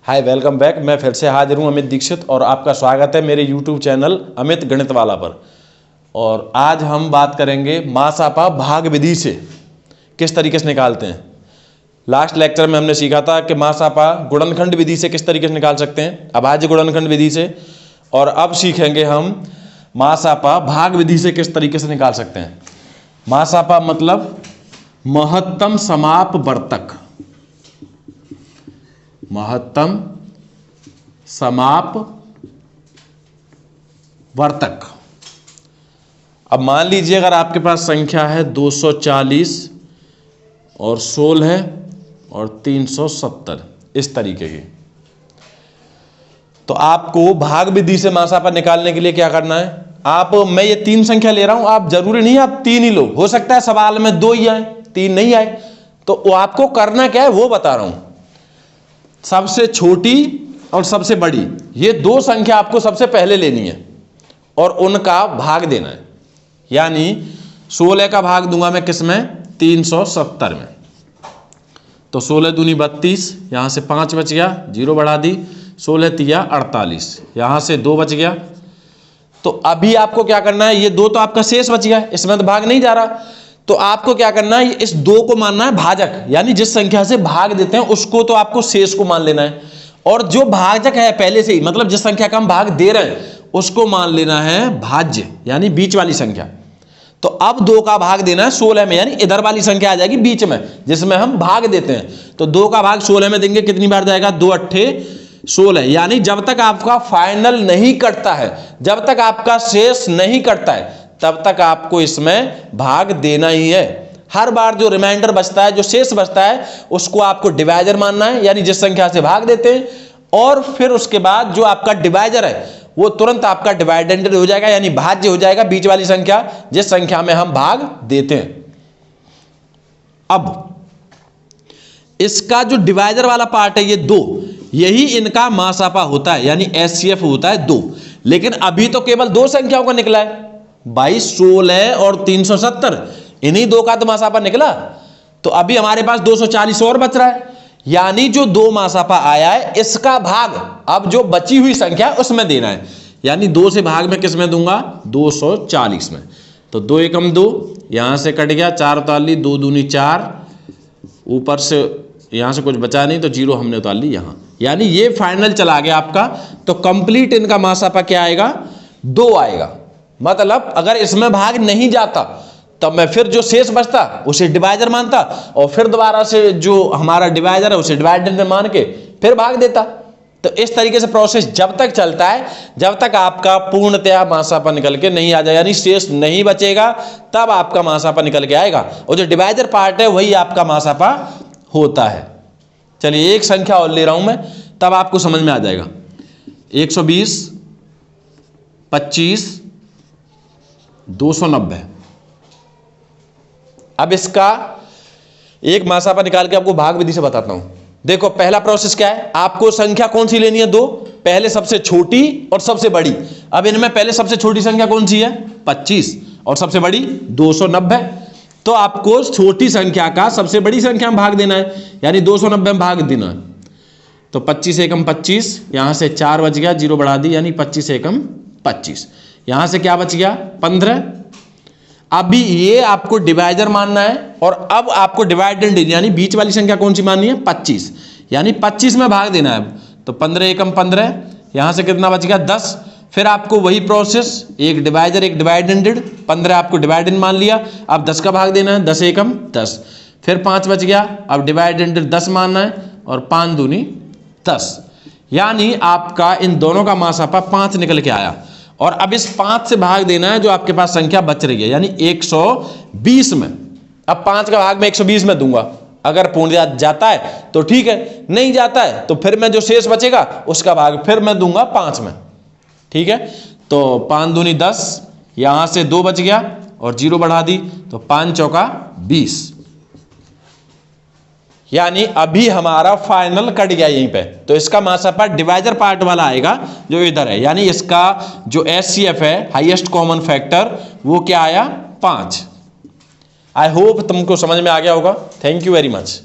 हाय, welcome back. मैं फिर से हाजिर हूँ अमित दीक्षित और आपका स्वागत है मेरे यूट्यूब चैनल अमित गणित वाला पर। और आज हम बात करेंगे मासापा भाग विधि से किस तरीके से निकालते हैं। लास्ट लेक्चर में हमने सीखा था कि मासापा गुणनखंड विधि से किस तरीके से निकाल सकते हैं, अभाज्य गुणनखंड विधि से। और अब सीखेंगे हम मासापा भाग विधि से किस तरीके से निकाल सकते हैं। मासापा मतलब महत्तम समाप वर्तक, महत्तम समाप वर्तक। अब मान लीजिए अगर आपके पास संख्या है 240 और 16 और 370 इस तरीके की, तो आपको भाग विधि से मासापा निकालने के लिए क्या करना है। मैं ये 3 संख्या ले रहा हूं, आप जरूरी नहीं आप 3 ही लो, हो सकता है सवाल में 2 ही आए, 3 नहीं आए। तो वो आपको करना क्या है वो बता रहा हूं। सबसे छोटी और सबसे बड़ी ये 2 संख्या आपको सबसे पहले लेनी है और उनका भाग देना है। यानी 16 का भाग दूंगा मैं किसमें, 370 में। तो 16 दूनी 32, यहां से 5 बच गया, 0 बढ़ा दी, 16 तिया 48, यहां से 2 बच गया। तो अभी आपको क्या करना है, ये 2 तो आपका शेष बच गया, इसमें तो भाग नहीं जा रहा। तो आपको क्या करना है, इस 2 को मानना है भाजक, यानी जिस संख्या से भाग देते हैं उसको तो आपको शेष को मान लेना है। और जो भाजक है पहले से ही, मतलब जिस संख्या का हम भाग दे रहे हैं उसको मान लेना है भाज्य, यानी बीच वाली संख्या। तो अब 2 का भाग देना है 16 में, यानी इधर वाली संख्या आ जाएगी बीच में जिसमें हम भाग देते हैं। तो 2 का भाग 16 में देंगे, कितनी बार जाएगा, 2 अट्ठे 16। यानी जब तक आपका फाइनल नहीं कटता है, जब तक आपका शेष नहीं कटता है, तब तक आपको इसमें भाग देना ही है। हर बार जो रिमाइंडर बचता है, जो शेष बचता है, उसको आपको डिवाइजर मानना है, यानी जिस संख्या से भाग देते हैं। और फिर उसके बाद जो आपका डिवाइजर है वो तुरंत आपका डिवाइडेंड हो जाएगा, यानी भाज्य हो जाएगा, बीच वाली संख्या जिस संख्या में हम भाग देते हैं। अब इसका जो डिवाइजर वाला पार्ट है ये 2, यही इनका मासापा होता है, यानी एचसीएफ होता है 2। लेकिन अभी तो केवल 2 संख्याओं का निकला है भाई, 16 और 370, इन्हीं 2 का तो मासापा निकला। तो अभी हमारे पास 240 और बच रहा है, यानी जो 2 मासापा आया है इसका भाग अब जो बची हुई संख्या उसमें देना है। यानी 2 से भाग में किस में दूंगा, 240 में। तो 2 एकम 2, यहां से कट गया, 4 उतार ली, 2 दूनी 4, ऊपर से यहां से कुछ बचा नहीं तो 0 हमने उतार ली यहां, यानी ये फाइनल चला गया आपका। तो कंप्लीट इनका मासापा क्या आएगा, 2 आएगा। मतलब अगर इसमें भाग नहीं जाता तब मैं फिर जो शेष बचता उसे डिवाइजर मानता और फिर दोबारा से जो हमारा डिवाइजर है उसे डिवाइडेंड में मान के फिर भाग देता। तो इस तरीके से प्रोसेस जब तक चलता है जब तक आपका पूर्णतया मासापा निकल के नहीं आ जाए, यानी शेष नहीं बचेगा, तब आपका मासापा निकल के आएगा। और जो डिवाइजर पार्ट है वही आपका मासापा होता है। चलिए एक संख्या और ले रहा हूं मैं, तब आपको समझ में आ जाएगा। 120, 25, 290। अब इसका एक मासापा निकाल के आपको भाग विधि से बताता हूं। देखो पहला प्रोसेस क्या है, आपको संख्या कौन सी लेनी है, 2, पहले सबसे छोटी और सबसे बड़ी। अब इनमें पहले सबसे छोटी संख्या कौन सी है, 25, और सबसे बड़ी 290। तो आपको छोटी संख्या का सबसे बड़ी संख्या में भाग देना है, यानी 290 में भाग देना है। तो 25 एकम 25, यहां से 4 बच गया, 0 बढ़ा दी, यानी 25 एकम 25। यहां से क्या बच गया, 15। अभी ये आपको डिवाइजर मानना है और अब आपको डिवाइडेंड यानी बीच वाली संख्या कौन सी माननी है, 25, यानी 25 में भाग देना है। तो 15 एकम 15, यहां से कितना बच गया, 10। फिर आपको वही प्रोसेस, एक डिवाइजर एक डिवाइडेंडेड, 15 आपको डिवाइडेंड मान लिया, अब 10 का भाग देना है, 10 एकम 10। फिर 5 बच गया, अब डिवाइडेंडेड 10 मानना है और 5 दूनी 10, यानी आपका इन दोनों का मासापा 5 निकल के आया। और अब इस 5 से भाग देना है जो आपके पास संख्या बच रही है, यानी 120 में। अब 5 का भाग मैं 120 में दूंगा, अगर पूर्ण जाता है तो ठीक है, नहीं जाता है तो फिर मैं जो शेष बचेगा उसका भाग फिर मैं दूंगा 5 में, ठीक है। तो 5 दूनी 10, यहां से 2 बच गया और 0 बढ़ा दी, तो 5 चौका 20, यानी अभी हमारा फाइनल कट गया यहीं पे। तो इसका मासापा डिवाइजर पार्ट वाला आएगा जो इधर है, यानी इसका जो एचसीएफ है हाईएस्ट कॉमन फैक्टर वो क्या आया, 5। आई होप तुमको समझ में आ गया होगा। Thank you very much.